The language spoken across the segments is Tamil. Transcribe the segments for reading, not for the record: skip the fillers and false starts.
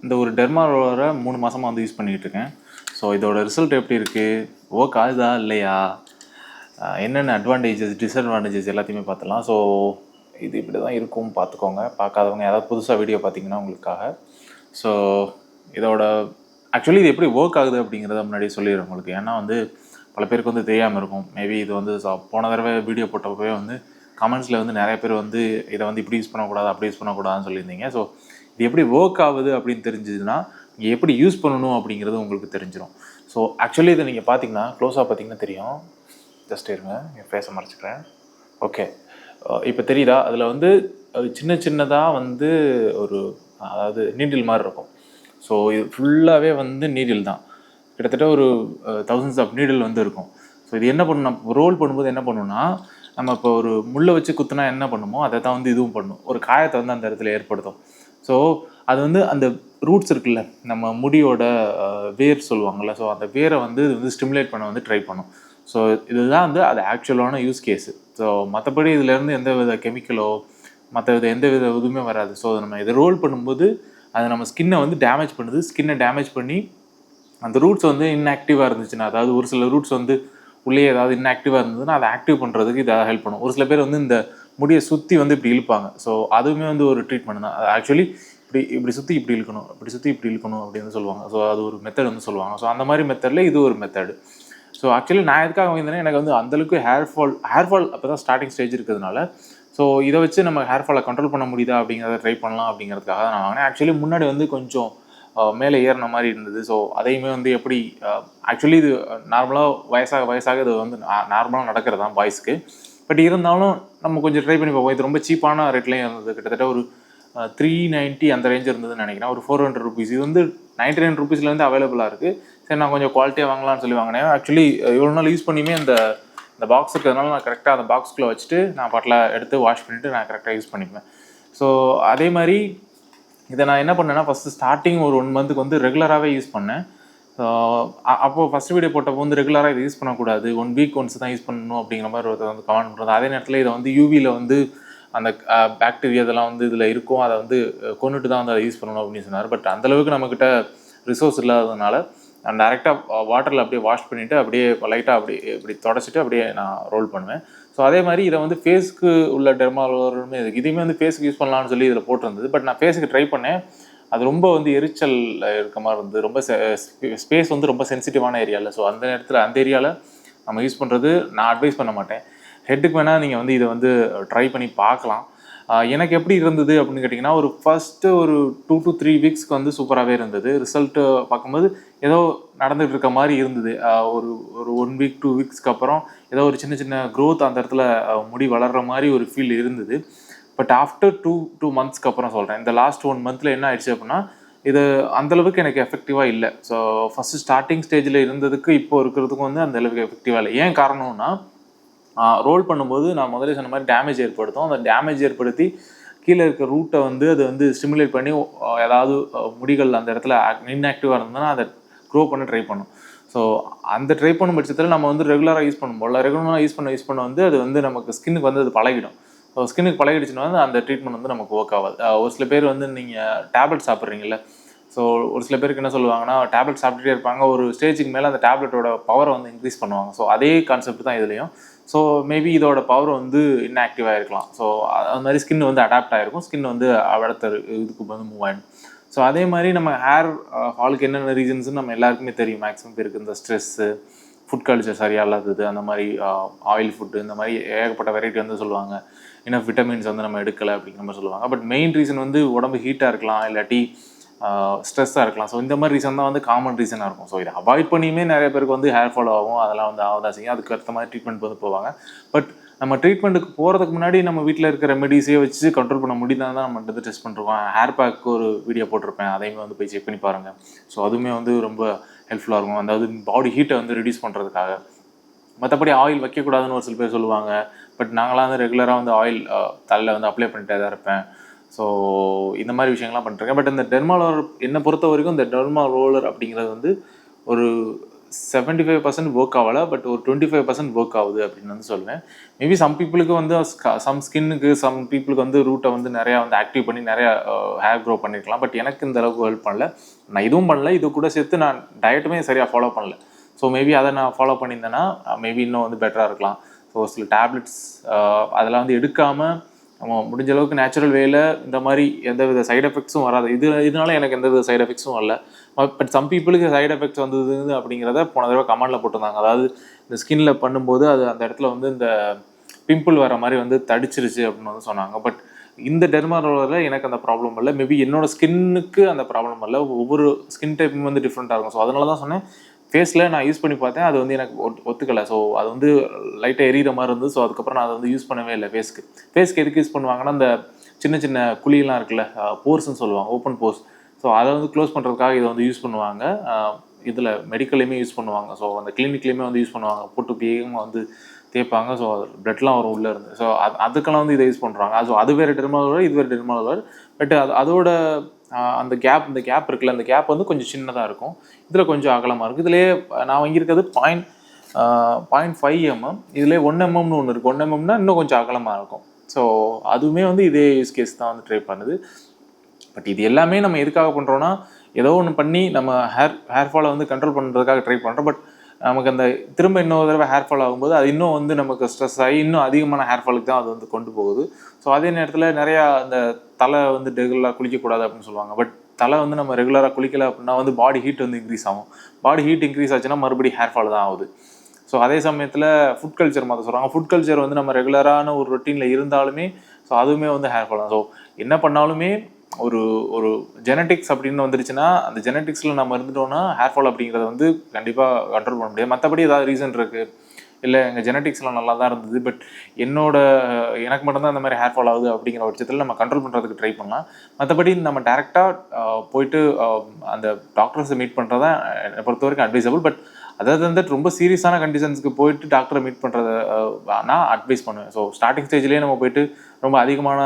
இந்த ஒரு டெர்மா ரோலரை 3 மாதமாக வந்து யூஸ் பண்ணிகிட்டு இருக்கேன். ஸோ இதோட ரிசல்ட் எப்படி இருக்குது, ஒர்க் ஆகுதா இல்லையா, என்னென்ன அட்வான்டேஜஸ் டிஸ்அட்வான்டேஜஸ் எல்லாத்தையுமே பார்த்துலாம். ஸோ இது இப்படி தான் இருக்கும், பார்த்துக்கோங்க. பார்க்காதவங்க யாராவது புதுசாக வீடியோ பார்த்தீங்கன்னா உங்களுக்காக. ஸோ இதோட ஆக்சுவலி இது எப்படி ஒர்க் ஆகுது அப்படிங்கிறத முன்னாடியே சொல்லிடுறேன் உங்களுக்கு. ஏன்னா வந்து பல பேருக்கு வந்து தெரியாமல் இருக்கும். மேபி இது வந்து போன தடவை வீடியோ போட்டப்பவே வந்து கமெண்ட்ஸில் வந்து நிறைய பேர் வந்து இதை வந்து இப்படி யூஸ் பண்ணக்கூடாது அப்படி யூஸ் பண்ணக்கூடாதுன்னு சொல்லியிருந்தீங்க. ஸோ இது எப்படி ஒர்க் ஆகுது அப்படின்னு தெரிஞ்சதுன்னா நீங்கள் எப்படி யூஸ் பண்ணணும் அப்படிங்கிறது உங்களுக்கு தெரிஞ்சிடும். ஸோ ஆக்சுவலி இதை நீங்கள் பார்த்தீங்கன்னா க்ளோஸாக பார்த்தீங்கன்னா தெரியும். ஜஸ்ட் இருங்க, என் ஃபேஸை மறைச்சிக்கிறேன். ஓகே, இப்போ தெரியுதா? அதில் வந்து சின்ன சின்னதாக வந்து ஒரு அதாவது நீடில் மாதிரி இருக்கும். ஸோ இது ஃபுல்லாகவே வந்து நீடில் தான். கிட்டத்தட்ட ஒரு தௌசண்ட்ஸ் ஆஃப் நீடில் வந்து இருக்கும். ஸோ இது என்ன பண்ணணும், நம்ம ரோல் பண்ணும்போது என்ன பண்ணணும்னா, நம்ம இப்போ ஒரு முள்ளை வச்சு குத்துனா என்ன பண்ணுமோ அதை தான் வந்து இதுவும் பண்ணும். ஒரு காயத்தை வந்து அந்த இடத்துல ஏற்படுத்தும். ஸோ அது வந்து அந்த ரூட்ஸ் இருக்குல்ல, நம்ம முடியோட வேர் சொல்லுவாங்கள்ல, ஸோ அந்த வேரை வந்து இது வந்து ஸ்டிமுலேட் பண்ண வந்து ட்ரை பண்ணும். ஸோ இதுதான் வந்து அது ஆக்சுவலான யூஸ் கேஸு. ஸோ மற்றபடி இதுலேருந்து எந்த வித கெமிக்கலோ மற்ற வித எந்த வித இதுவுமே வராது. ஸோ நம்ம இதை ரோல் பண்ணும்போது அது நம்ம ஸ்கின்னை வந்து டேமேஜ் பண்ணுது. ஸ்கின்னை டேமேஜ் பண்ணி அந்த ரூட்ஸ் வந்து இன்ஆக்டிவாக இருந்துச்சுன்னா, அதாவது ஒரு சில ரூட்ஸ் வந்து உள்ளே ஏதாவது இன்ஆக்டிவாக இருந்ததுன்னா அதை ஆக்டிவ் பண்ணுறதுக்கு இதை ஹெல்ப் பண்ணும். ஒரு சில பேர் வந்து இந்த முடியை சுற்றி வந்து இப்படி இழுப்பாங்க. ஸோ அதுவுமே வந்து ஒரு ட்ரீட்மெண்ட் தான். ஆக்சுவலி இப்படி சுற்றி இப்படி இழுக்கணும், இப்படி சுற்றி இப்படி இழுக்கணும் அப்படின்னு சொல்லுவாங்க. ஸோ அது ஒரு மெத்தட் வந்து சொல்லுவாங்க. ஸோ அந்த மாதிரி மெத்தடில் இது ஒரு மெத்தடு. ஸோ ஆக்சுவலி நான் எதுக்காக வாங்கியிருந்தேன்னா, எனக்கு வந்து அந்தளவுக்கு ஹேர் ஃபால் அப்போ தான் ஸ்டார்டிங் ஸ்டேஜ் இருக்கிறதுனால, ஸோ இதை வச்சு நம்ம ஹேர் ஃபாலை கண்ட்ரோல் பண்ண முடியுதா அப்படிங்கிறத ட்ரை பண்ணலாம் அப்படிங்கிறதுக்காக தான் நான் வாங்கினேன். ஆக்சுவலி முன்னாடி வந்து கொஞ்சம் மேலே ஏறின மாதிரி இருந்தது. ஸோ அதையுமே வந்து எப்படி ஆக்சுவலி இது நார்மலாக வயசாக இது வந்து நார்மலாக நடக்கிறது தான் பாய்ஸ்க்கு. பட் இருந்தாலும் நம்ம கொஞ்சம் ட்ரை பண்ணி பார்ப்போம். இது ரொம்ப சீப்பான ரேட்லேயும் இருந்தது. கிட்டத்தட்ட ஒரு 390 அந்த ரேஞ்ச் இருந்ததுன்னு நினைக்கிறேன். ஒரு 400 ருபீஸ். இது வந்து 99 ருபீஸ்லேருந்து அவைலபிளாக இருக்குது. சரி, நான் கொஞ்சம் குவாலிட்டியாக வாங்கலாம்னு சொல்லி வாங்கினேன். ஆக்சுவலி இவ்வளோ நாள் யூஸ் பண்ணியுமே இந்த பாக்ஸ் இருக்கிறதுனால நான் கரெக்டாக அந்த பாக்ஸ்குள்ளே வச்சுட்டு நான் பாட்டில் எடுத்து வாஷ் பண்ணிவிட்டு நான் கரெக்டாக யூஸ் பண்ணிப்பேன். ஸோ அதே மாதிரி இதை நான் என்ன பண்ணேன்னா, ஃபஸ்ட்டு ஸ்டார்டிங் ஒரு 1 மந்த்துக்கு வந்து ரெகுலராகவே யூஸ் பண்ணேன். ஸோ அப்போது ஃபஸ்ட் வீடியோ போட்டப்போ வந்து ரெகுலராக இதை யூஸ் பண்ணக்கூடாது, 1 வீக் ஒன்ஸ் தான் யூஸ் பண்ணணும் அப்படிங்கிற மாதிரி ஒருத்தர் வந்து கமெண்ட் பண்ணுறது. அதே நேரத்தில் இதை வந்து யூவியில் வந்து அந்த பாக்டீரியா இதெல்லாம் வந்து இதில் இருக்கும், அதை வந்து கொண்டுட்டு தான் வந்து அதை யூஸ் பண்ணணும் அப்படின்னு சொன்னார். பட் அந்தளவுக்கு நம்மக்கிட்ட ரிசோர்ஸ் இல்லாததுனால நான் டேரெக்டாக வாட்டரில் அப்படியே வாஷ் பண்ணிவிட்டு அப்படியே லைட்டாக அப்படி இப்படி தொடச்சிட்டு அப்படியே நான் ரோல் பண்ணுவேன். ஸோ அதே மாதிரி இதை வந்து ஃபேஸ்க்கு உள்ள டெர்மாலோருமே இதையுமே வந்து ஃபேஸுக்கு யூஸ் பண்ணலான்னு சொல்லி இதில் போட்டிருந்தது. பட் நான் ஃபேஸுக்கு ட்ரை பண்ணேன். அது ரொம்ப வந்து எரிச்சல் இருக்க மாதிரி இருந்தது. ரொம்ப ஸ்பேஸ் வந்து ரொம்ப சென்சிட்டிவான ஏரியாவில். ஸோ அந்த நேரத்தில் அந்த ஏரியாவில் நம்ம யூஸ் பண்ணுறது நான் அட்வைஸ் பண்ண மாட்டேன். ஹெட்டுக்கு வேணால் நீங்கள் வந்து இதை வந்து ட்ரை பண்ணி பார்க்கலாம். எனக்கு எப்படி இருந்தது அப்படின்னு கேட்டிங்கன்னா, ஒரு ஃபஸ்ட்டு ஒரு 2 to 3 வீக்ஸ்க்கு வந்து சூப்பராகவே இருந்தது. ரிசல்ட்டு பார்க்கும்போது ஏதோ நடந்துகிட்டு இருக்க மாதிரி இருந்தது. ஒரு 1 வீக் 2 வீக்ஸ்க்கு அப்புறம் ஏதோ ஒரு சின்ன சின்ன க்ரோத் அந்த இடத்துல முடி வளர்கிற மாதிரி ஒரு ஃபீல் இருந்தது. பட் ஆஃப்டர் 2 மந்த்ஸ்க்கு அப்புறம் சொல்கிறேன், இந்த லாஸ்ட் 1 மந்தில் என்ன ஆயிடுச்சு அப்படின்னா, இது அந்தளவுக்கு எனக்கு எஃபெக்டிவாக இல்லை. ஸோ ஃபஸ்ட்டு ஸ்டார்டிங் ஸ்டேஜில் இருந்ததுக்கு இப்போ இருக்கிறதுக்கும் வந்து அந்தளவுக்கு எஃபெக்டிவாக இல்லை. ஏன் காரணம்னா, ரோல் பண்ணும்போது நான் முதல்ல சொன்ன மாதிரி டேமேஜ் ஏற்படுத்தும். அந்த டேமேஜ் ஏற்படுத்தி கீழே இருக்க ரூட்டை வந்து அது வந்து ஸ்டிமுலேட் பண்ணி ஏதாவது முடிகள் அந்த இடத்துல இன்ஆக்டிவாக இருந்ததுன்னா அதை க்ரோ பண்ண ட்ரை பண்ணும். ஸோ அந்த ட்ரை பண்ணும் பட்சத்தில் நம்ம வந்து ரெகுலராக யூஸ் பண்ணும்போது ரெகுலராக யூஸ் பண்ண வந்து அது வந்து நமக்கு ஸ்கின்னுக்கு வந்து அது பழகிடும். ஸோ ஸ்கின்னுக்கு பழகிடுச்சுன்னா வந்து அந்த ட்ரீட்மெண்ட் வந்து நமக்கு ஒர்க் ஆகாது. ஒரு சில பேர் வந்து நீங்கள் டேப்லெட் சாப்பிட்றீங்கள, ஸோ ஒரு சில பேருக்கு என்ன சொல்லுவாங்கன்னா, டேப்லெட் சாப்பிட்டுட்டே இருப்பாங்க, ஒரு ஸ்டேஜுக்கு மேலே அந்த டேப்லெட்டோட பவரை வந்து இன்க்ரீஸ் பண்ணுவாங்க. ஸோ அதே கான்செப்ட் தான் இதுலேயும். ஸோ மேபி இதோட பவர் வந்து இன்ஆக்டிவாக இருக்கலாம். ஸோ அது மாதிரி ஸ்கின் வந்து அடாப்ட் ஆகிருக்கும், ஸ்கின் வந்து அடுத்த இதுக்கு வந்து மூவ் ஆகிடும். ஸோ அதே மாதிரி நம்ம ஹேர் ஃபாலுக்கு என்னென்ன ரீசன்ஸ்னு நம்ம எல்லாருக்குமே தெரியும். மேக்ஸிமம் பேருக்கு இந்த ஸ்ட்ரெஸ்ஸு, ஃபுட் கல்ச்சர் சரியாக இல்லாதது, அந்த மாதிரி ஆயில் ஃபுட்டு, இந்த மாதிரி ஏகப்பட்ட வெரைட்டி வந்து சொல்லுவாங்க. இன்னும் விட்டமின்ஸ் வந்து நம்ம எடுக்கலை அப்படிங்கிற மாதிரி சொல்லுவாங்க. பட் மெயின் ரீசன் வந்து உடம்பு ஹீட்டாக இருக்கலாம், இல்லாட்டி ஸ்ட்ரெஸ்ஸாக இருக்கலாம். ஸோ இந்த மாதிரி ரீசன் தான் வந்து காமன் ரீசனாக இருக்கும். ஸோ இதை அவாய்ட் பண்ணியுமே நிறைய பேருக்கு வந்து ஹேர் ஃபால் ஆகும், அதெல்லாம் வந்து ஆகதான் செய்யும். அதுக்கு அடுத்த மாதிரி ட்ரீட்மெண்ட் வந்து போவாங்க. பட் நம்ம ட்ரீட்மெண்ட்டுக்கு போகிறதுக்கு முன்னாடி நம்ம வீட்டில் இருக்கிற ரெமெடிஸே வச்சு கண்ட்ரோல் பண்ண முடியுதான் தான் நம்ம வந்து டெஸ்ட் பண்ணிருக்கோம். ஹேர் பேக்கு ஒரு வீடியோ போட்டிருப்பேன், அதையுமே வந்து போய் செக் பண்ணி பாருங்கள். ஸோ அதுவுமே வந்து ரொம்ப ஹெல்ப்ஃபுல்லாக இருக்கும். அதாவது பாடி ஹீட்டை வந்து ரெடியூஸ் பண்ணுறதுக்காக. மற்றபடி ஆயில் வைக்கக்கூடாதுன்னு ஒரு சில பேர் சொல்லுவாங்க. பட் நாங்களாம் வந்து ரெகுலராக வந்து ஆயில் தலையில் வந்து அப்ளை பண்ணிட்டே தான் இருப்பேன். ஸோ இந்த மாதிரி விஷயங்கள்லாம் பண்ணிருக்கேன். பட் இந்த டெர்மா ரோலர் என்னை பொறுத்த வரைக்கும் இந்த டெர்மா ரோலர் அப்படிங்கிறது வந்து ஒரு 75% ஒர்க் ஆகலை, பட் ஒரு 25% ஒர்க் ஆகுது அப்படின்னு வந்து சொல்லுவேன். மேபி சம் பீப்புளுக்கு வந்து சம் ஸ்கின்னுக்கு சம் பீப்புளுக்கு வந்து ரூட்டை வந்து நிறையா வந்து ஆக்டிவ் பண்ணி நிறையா ஹேர் க்ரோ பண்ணியிருக்கலாம். பட் எனக்கு இந்த அளவுக்கு ஹெல்ப் பண்ணல. நான் இதுவும் பண்ணல, இது கூட சேர்த்து நான் டயட்டுமே சரியாக ஃபாலோ பண்ணல. ஸோ மேபி அதை நான் ஃபாலோ பண்ணியிருந்தேன்னா மேபி இன்னும் வந்து பெட்டராக இருக்கலாம். ஸோ சில டேப்லெட்ஸ் அதெல்லாம் வந்து எடுக்காமல் நம்ம முடிஞ்ச அளவுக்கு நேச்சுரல் வேல இந்த மாதிரி எந்த வித சைட் எஃபெக்ட்ஸும் வராது. இதனால எனக்கு எந்த வித சைட் எஃபெக்ட்ஸும் வரல. பட் சம் பீப்புளுக்கு சைட் எஃபெக்ட்ஸ் வந்தது அப்படிங்கிறத போன தடவை கமெண்டில் போட்டிருந்தாங்க. அதாவது இந்த ஸ்கின்ல பண்ணும்போது அது அந்த இடத்துல வந்து இந்த பிம்பிள் வர மாதிரி வந்து தடிச்சிருச்சு அப்படின்னு வந்து சொன்னாங்க. பட் இந்த டெர்மாரோலரில் எனக்கு அந்த ப்ராப்ளம் இல்லை. மேபி என்னோட ஸ்கின்னுக்கு அந்த ப்ராப்ளம் இல்லை. ஒவ்வொரு ஸ்கின் டைப்பும் வந்து டிஃப்ரெண்ட்டாக இருக்கும். ஸோ அதனால தான் சொன்னேன், ஃபேஸில் நான் யூஸ் பண்ணி பார்த்தேன், அது வந்து எனக்கு ஒத்துக்கலை. ஸோ அது வந்து லைட்டாக எரியிற மாதிரி இருந்தது. ஸோ அதுக்கப்புறம் நான் அதை வந்து யூஸ் பண்ணவே இல்லை. ஃபேஸ்க்கு எதுக்கு யூஸ் பண்ணுவாங்கன்னா, அந்த சின்ன சின்ன குழியெல்லாம் இருக்குல்ல, போர்ஸ்ன்னு சொல்லுவாங்க, ஓப்பன் போர்ஸ். ஸோ அதை வந்து க்ளோஸ் பண்ணுறதுக்காக இதை வந்து யூஸ் பண்ணுவாங்க. இதில் மெடிக்கல்லையுமே யூஸ் பண்ணுவாங்க. ஸோ அந்த கிளினிக்லேயுமே வந்து யூஸ் பண்ணுவாங்க. போட்டு வேகமாக வந்து தேய்ப்பாங்க. ஸோ பிளட்லாம் வரும் உள்ளே இருந்து. ஸோ அதுக்கெல்லாம் வந்து இதை யூஸ் பண்ணுறாங்க. ஸோ அது வேறு டெர்மாலோலர், இது வேறு டெர்மாலோலர். பட் அதோட அந்த இந்த கேப் இருக்குல்ல, அந்த கேப் வந்து கொஞ்சம் சின்னதாக இருக்கும். இதில் கொஞ்சம் அகலமாக இருக்குது. இதுலேயே நான் வாங்கியிருக்கிறது 0.5 mm. இதுலேயே 1 mmன்னு ஒன்று இருக்குது. 1 mmனா இன்னும் கொஞ்சம் அகலமாக இருக்கும். ஸோ அதுவுமே வந்து இதே யூஸ் கேஸ் தான் வந்து ட்ரை பண்ணுது. பட் இது எல்லாமே நம்ம எதுக்காக பண்ணுறோன்னா, ஏதோ ஒன்று பண்ணி நம்ம ஹேர் ஃபாலை வந்து கண்ட்ரோல் பண்ணுறதுக்காக ட்ரை பண்ணுறோம். பட் நமக்கு அந்த திரும்ப இன்னொரு தடவை ஹேர் ஃபால் ஆகும்போது அது இன்னும் வந்து நமக்கு ஸ்ட்ரெஸ் ஆகி இன்னும் அதிகமான ஹேர் ஃபாலுக்கு தான் அது வந்து கொண்டு போகுது. ஸோ அதே நேரத்தில் நிறையா அந்த தலை வந்து ரெகுலராக குளிக்கக்கூடாது அப்படின்னு சொல்லுவாங்க. பட் தலை வந்து நம்ம ரெகுலராக குளிக்கலை அப்படின்னா வந்து பாடி ஹீட் வந்து இன்க்ரீஸ் ஆகும். பாடி ஹீட் இன்க்ரீஸ் ஆச்சுன்னா மறுபடியும் ஹேர் ஃபால் தான் ஆகுது. ஸோ அதே சமயத்தில் ஃபுட் கல்ச்சர் மாற்ற சொல்கிறாங்க. ஃபுட் கல்ச்சர் வந்து நம்ம ரெகுலரான ஒரு ரொட்டீனில் இருந்தாலுமே ஸோ அதுவுமே வந்து ஹேர் ஃபால் தான். ஸோ என்ன பண்ணாலுமே ஒரு ஜெனட்டிக்ஸ் அப்படின்னு வந்துருச்சுன்னா, அந்த ஜெனட்டிக்ஸில் நம்ம இருந்துட்டோம்னா ஹேர் ஃபால் அப்படிங்கிறத வந்து கண்டிப்பாக கண்ட்ரோல் பண்ண முடியாது. மற்றபடி ஏதாவது ரீசன் இருக்குது, இல்லை எங்கள் ஜெனட்டிக்ஸ்லாம் நல்லா தான் இருந்தது, பட் எனக்கு மட்டும்தான் இந்த மாதிரி ஹேர் ஃபால் ஆகுது அப்படிங்கிற பட்சத்தில் நம்ம கண்ட்ரோல் பண்ணுறதுக்கு ட்ரை பண்ணலாம். மற்றபடி நம்ம டேரெக்டாக போயிட்டு அந்த டாக்டர்ஸை மீட் பண்ணுறது தான் என்னை பொறுத்த வரைக்கும் அட்வைசபிள். பட் அதாவது வந்துட்டு ரொம்ப சீரியஸான கண்டிஷன்ஸ்க்கு போயிட்டு டாக்டரை மீட் பண்ணுறத நான் அட்வைஸ் பண்ணுவேன். ஸோ ஸ்டார்டிங் ஸ்டேஜ்லேயே நம்ம போயிட்டு ரொம்ப அதிகமான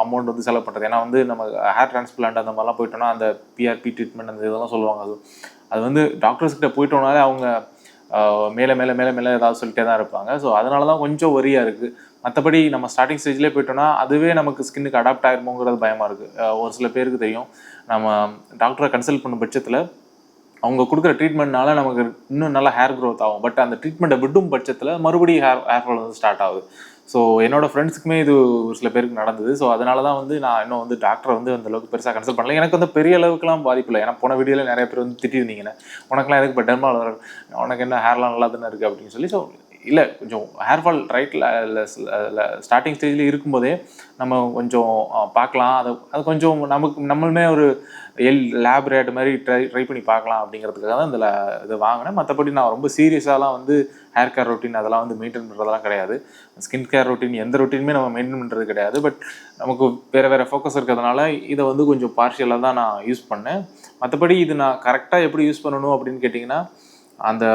அமௌண்ட் வந்து செலவு பண்ணுறது. ஏன்னா வந்து நம்ம ஹேர் டிரான்ஸ்பிளான்ட் அந்த மாதிரிலாம் போயிட்டோம்னா அந்த பிஆர்பி ட்ரீட்மெண்ட் அந்த இதெல்லாம் சொல்லுவாங்க. அது வந்து டாக்டர்ஸ்கிட்ட போயிட்டோம்னாலே அவங்க மேலே மேலே மேலே மேலே ஏதாவது சொல்லிட்டே தான் இருப்பாங்க. ஸோ அதனால தான் கொஞ்சம் வரியாக இருக்குது. மற்றபடி நம்ம ஸ்டார்டிங் ஸ்டேஜ்லேயே போயிட்டோம்னா அதுவே நமக்கு ஸ்கின்னுக்கு அடாப்ட் ஆகிருமோங்கிறது பயமாக இருக்குது. ஒரு சில பேருக்கு தெரியும், நம்ம டாக்டரை கன்சல்ட் பண்ணும் பட்சத்தில் அவங்க கொடுக்குற ட்ரீட்மெண்ட்னால நமக்கு இன்னும் நல்லா ஹேர் க்ரோத் ஆகும். பட் அந்த ட்ரீட்மெண்ட்டை விடும் பட்சத்தில் மறுபடியும் ஹேர் ஃபால் வந்து ஸ்டார்ட் ஆகுது. ஸோ என்னோடய ஃப்ரெண்ட்ஸுக்குமே இது ஒரு சில பேருக்கு நடந்தது. ஸோ அதனால தான் வந்து நான் இன்னும் வந்து டாக்டரை வந்து அந்தளவுக்கு பெருசாக கன்சல்ட் பண்ணல. எனக்கு வந்து பெரிய அளவுக்குலாம் பாதிப்பு இல்லை. ஏன்னா போன வீடியோவில் நிறைய பேர் வந்து திட்டிருந்தீங்கன்னு, உனக்குலாம் எதுக்கு இப்போ டெர்மாலோலர், உனக்கு என்ன ஹேர்லாம் நல்லா தானே இருக்குது அப்படின்னு சொல்லி. ஸோ இல்லை, கொஞ்சம் ஹேர் ஃபால் ரைட்டில் ஸ்டார்டிங் ஸ்டேஜில் இருக்கும்போதே நம்ம கொஞ்சம் பார்க்கலாம். அது கொஞ்சம் நம்மளுமே ஒரு லேப் ரேட் மாதிரி ட்ரை பண்ணி பார்க்கலாம் அப்படிங்கிறதுக்காக தான் இதை வாங்கினேன். மற்றபடி நான் ரொம்ப சீரியஸாலாம் வந்து ஹேர் கேர் ரொட்டீன் அதெல்லாம் வந்து மெயின்டைன் பண்ணுறதெல்லாம் கிடையாது. ஸ்கின் கேர் ரொட்டீன் எந்த ரொட்டீனுமே நம்ம மெயின்டைன் பண்ணுறது கிடையாது. பட் நமக்கு வேறு ஃபோக்கஸ் இருக்கிறதுனால இதை வந்து கொஞ்சம் பார்ஷியலாக தான் நான் யூஸ் பண்ணேன். மற்றபடி இது நான் கரெக்டாக எப்படி யூஸ் பண்ணணும் அப்படின்னு கேட்டிங்கன்னா, அந்த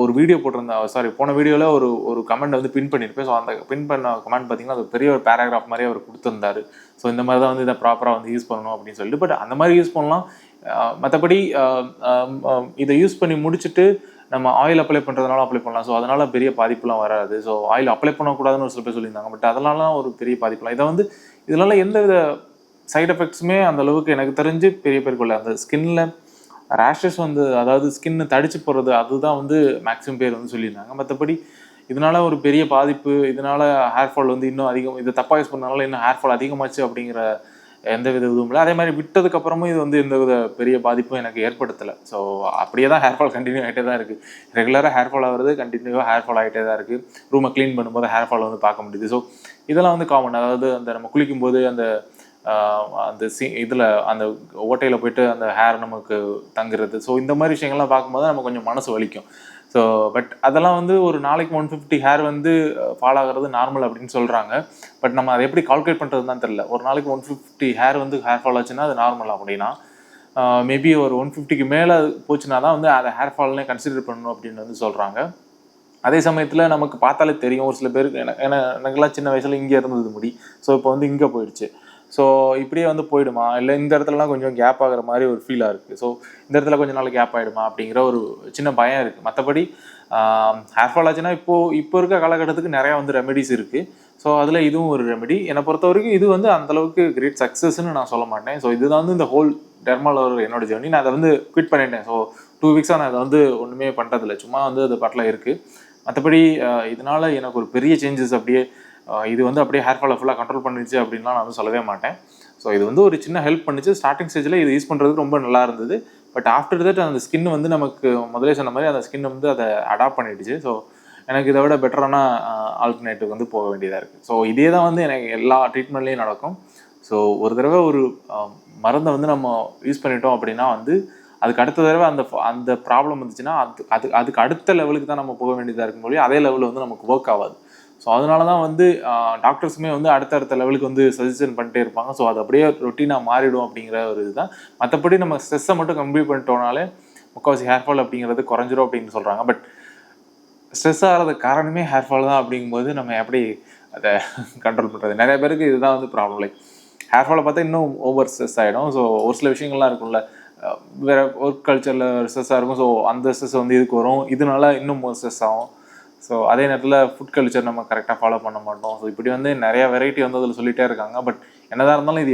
ஒரு வீடியோ போட்டிருந்தேன், போன வீடியோவில் ஒரு கமெண்ட் வந்து பின் பண்ணியிருப்பேன். ஸோ அந்த பின் பண்ண கமெண்ட் பார்த்திங்கன்னா அது பெரிய ஒரு பேராகிராஃப் மாதிரி அவர் கொடுத்துருந்தாரு. ஸோ இந்த மாதிரி தான் வந்து இதை ப்ராப்பராக வந்து யூஸ் பண்ணணும் அப்படின்னு சொல்லிட்டு. பட் அந்த மாதிரி யூஸ் பண்ணலாம். மற்றபடி இதை யூஸ் பண்ணி முடிச்சுட்டு நம்ம ஆயில் அப்ளை பண்ணுறதுனால அப்ளை பண்ணலாம். ஸோ அதனால் பெரிய பாதிப்புலாம் வராது. ஸோ ஆயில் அப்ளை பண்ணக்கூடாதுன்னு ஒரு சில பேர் சொல்லியிருந்தாங்க. பட் அதனாலாம் ஒரு பெரிய பாதிப்புலாம் இதனால் எந்த வித சைட் எஃபெக்ட்ஸுமே அந்தளவுக்கு எனக்கு தெரிஞ்சு பெரிய பேருக்குள்ள அந்த ஸ்கின்னில் ரேஷஸ் வந்து, அதாவது ஸ்கின்னு தடிச்சு போடுறது, அதுதான் வந்து மேக்ஸிமம் பேர் வந்து சொல்லியிருந்தாங்க. மற்றபடி இதனால் ஒரு பெரிய பாதிப்பு, இதனால் ஹேர் ஃபால் வந்து இன்னும் அதிகம், இது தப்பாக யூஸ் பண்ணனால இன்னும் ஹேர் ஃபால் அதிகமாச்சு அப்படிங்கிற எந்த வித இதுவும் இல்லை. அதே மாதிரி விட்டதுக்கப்புறமும் இது வந்து எந்த வித பெரிய பாதிப்பும் எனக்கு ஏற்படுத்தலை. ஸோ அப்படியே தான் ஹேர் ஃபால் கண்டினியூ ஆகிட்டே தான் இருக்குது. ரெகுலராக ஹேர் ஃபால் ஆகிறது கண்டினியூவாக ஹேர் ஃபால் ஆகிட்டே தான் இருக்குது. ரூமை க்ளீன் பண்ணும்போது ஹேர் ஃபால் வந்து பார்க்க முடியுது. ஸோ இதெல்லாம் வந்து காமன். அதாவது அந்த நம்ம குளிக்கும்போது அந்த இதில் அந்த ஓட்டையில் போயிட்டு அந்த ஹேர் நமக்கு தங்குறது. ஸோ இந்த மாதிரி விஷயங்கள்லாம் பார்க்கும்போது நம்ம கொஞ்சம் மனசு வலிக்கும். ஸோ பட் அதெல்லாம் வந்து ஒரு நாளைக்கு 150 ஹேர் வந்து ஃபால் ஆகிறது நார்மல் அப்படின்னு சொல்கிறாங்க. பட் நம்ம அதை எப்படி கால்குலேட் பண்ணுறது தான் தெரியல. ஒரு நாளைக்கு 150 ஹேர் வந்து ஹேர் ஃபால் ஆச்சுன்னா அது நார்மல் அப்படின்னா, மேபி ஒரு 150க்கு மேலே போச்சுன்னா தான் வந்து அதை ஹேர் ஃபால்னே கன்சிடர் பண்ணணும் அப்படின்னு வந்து சொல்கிறாங்க. அதே சமயத்தில் நமக்கு பார்த்தாலே தெரியும், ஒரு சில பேருக்கு எனக்கெல்லாம் சின்ன வயசில் இங்கே இருந்தது முடி. ஸோ இப்போ வந்து இங்கே போயிடுச்சு. ஸோ இப்படியே வந்து போயிடுமா, இல்லை இந்த இடத்துலலாம் கொஞ்சம் கேப் ஆகிற மாதிரி ஒரு ஃபீலாக இருக்குது. ஸோ இந்த இடத்துல கொஞ்சம் நாள் கேப் ஆகிடுமா அப்படிங்கிற ஒரு சின்ன பயம் இருக்குது. மற்றபடி ஹேர் ஃபால் ஆச்சுன்னா இப்போ இருக்க காலகட்டத்துக்கு நிறையா வந்து ரெமெடிஸ் இருக்குது. ஸோ அதில் இதுவும் ஒரு ரெமெடி. என்னை பொறுத்த வரைக்கும் இது வந்து அந்தளவுக்கு கிரேட் சக்ஸஸ்ன்னு நான் சொல்ல மாட்டேன். ஸோ இதுதான் வந்து இந்த ஹோல் டெர்மாலோட என்னோட ஜேர்னி. நான் அதை வந்து குவிட் பண்ணிட்டேன். ஸோ 2 வீக்ஸாக நான் அதை வந்து ஒன்றுமே பண்ணுறதில்ல, சும்மா வந்து அது பாட்டில் இருக்குது. மற்றபடி இதனால் எனக்கு ஒரு பெரிய சேஞ்சஸ் அப்படியே இது வந்து அப்படியே ஹேர் ஃபாலை ஃபுல்லாக கண்ட்ரோல் பண்ணிடுச்சு அப்படின்லாம் நான் வந்து சொல்லவே மாட்டேன். ஸோ இது வந்து ஒரு சின்ன ஹெல்ப் பண்ணிச்சு. ஸ்டார்டிங் ஸ்டேஜில் இது யூஸ் பண்ணுறதுக்கு ரொம்ப நல்லா இருந்தது. பட் ஆஃப்டர் தட் அந்த ஸ்கின் வந்து நமக்கு முதலே சொன்ன மாதிரி அந்த ஸ்கின் வந்து அதை அடாப்ட் பண்ணிடுச்சு. ஸோ எனக்கு இதை விட பெட்டரான ஆல்டர்னேட்டிவ் வந்து போக வேண்டியதாக இருக்குது. ஸோ இதே தான் வந்து எனக்கு எல்லா ட்ரீட்மெண்ட்லேயும் நடக்கும். ஸோ ஒரு தடவை ஒரு மருந்தை வந்து நம்ம யூஸ் பண்ணிட்டோம் அப்படின்னா வந்து அதுக்கு அடுத்த தடவை அந்த ப்ராப்ளம் வந்துச்சுன்னா அதுக்கு அடுத்த லெவலுக்கு தான் நம்ம போக வேண்டியதாக இருக்கும் போது அதே லெவலில் வந்து நமக்கு ஒர்க் ஆகாது. ஸோ அதனால தான் வந்து டாக்டர்ஸுமே வந்து அடுத்த லெவலுக்கு வந்து சஜஷன் பண்ணிட்டே இருப்பாங்க. ஸோ அது அப்படியே ரொட்டீனாக மாறிடும் அப்படிங்கிற ஒரு இதுதான். மற்றபடி நம்ம ஸ்ட்ரெஸ்ஸை மட்டும் கம்ப்ளீட் பண்ணிட்டோம்னாலே முக்கால்வாசி ஹேர் ஃபால் அப்படிங்கிறது குறைஞ்சிரும் அப்படின்னு சொல்கிறாங்க. பட் ஸ்ட்ரெஸ் ஆகிறதுக்கு காரணமே ஹேர் ஃபால் தான் அப்படிங்கும்போது நம்ம எப்படி அதை கண்ட்ரோல் பண்ணுறது? நிறைய பேருக்கு இதுதான் வந்து ப்ராப்ளம். லைக் ஹேர் ஃபாலை பார்த்தா இன்னும் ஓவர் ஸ்ட்ரெஸ் ஆகிடும். ஸோ ஒரு சில விஷயங்கள்லாம் இருக்கும்ல, வேறு ஒர்க் கல்ச்சரில் ஸ்ட்ரெஸ்ஸாக இருக்கும். ஸோ அந்த ஸ்ட்ரெஸ் வந்து இதுக்கு வரும், இதனால இன்னும் ஸ்ட்ரெஸ் ஆகும். ஸோ அதே நேரத்தில் ஃபுட் கல்ச்சர் நம்ம கரெக்டாக ஃபாலோ பண்ண மாட்டோம். ஸோ இப்படி வந்து நிறையா வெரைட்டி வந்து அதில் சொல்லிகிட்டே இருக்காங்க. பட் என்னதான் இருந்தாலும் இது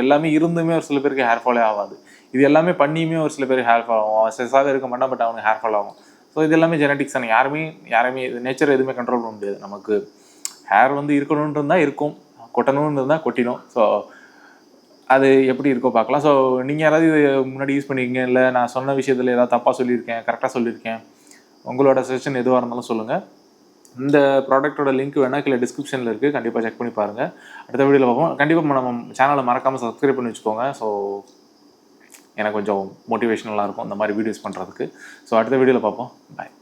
எல்லாமே இருந்துமே ஒரு சில பேருக்கு ஹேர் ஃபாலே ஆகாது. இது எல்லாமே பண்ணியுமே ஒரு சில பேருக்கு ஹேர் ஃபால் ஆகும். ஸ்ட்ரெஸ்ஸாகவே இருக்க மாட்டான், பட் அவனுக்கு ஹேர் ஃபால் ஆகும். ஸோ இது எல்லாமே ஜெனட்டிக்ஸ் தானே. யாருமே இது நேச்சர் எதுவுமே கண்ட்ரோல் பண்ண முடியாது. நமக்கு ஹேர் வந்து இருக்கணும்னு இருந்தால் இருக்கும், கொட்டணும்னு இருந்தால் கொட்டிடும். ஸோ அது எப்படி இருக்கோ பார்க்கலாம். ஸோ நீங்கள் யாராவது இது முன்னாடி யூஸ் பண்ணியிருக்கீங்க, இல்லை நான் சொன்ன விஷயத்தில் ஏதாவது தப்பாக சொல்லியிருக்கேன், கரெக்டாக சொல்லியிருக்கேன், உங்களோட செஷன் எதுவாக இருந்தாலும் சொல்லுங்கள். இந்த ப்ராடக்ட்டோட லிங்க் வேணால் கீழே டிஸ்கிரிப்ஷனில் இருக்குது, கண்டிப்பாக செக் பண்ணி பாருங்கள். அடுத்த வீடியோவில் பார்ப்போம். கண்டிப்பாக நம்ம சேனலை மறக்காமல் சப்ஸ்கிரைப் பண்ணி வச்சுக்கோங்க. ஸோ எனக்கு கொஞ்சம் மோட்டிவேஷனலாக இருக்கும் இந்த மாதிரி வீடியோஸ் பண்ணுறதுக்கு. ஸோ அடுத்த வீடியோவில் பார்ப்போம். பாய்.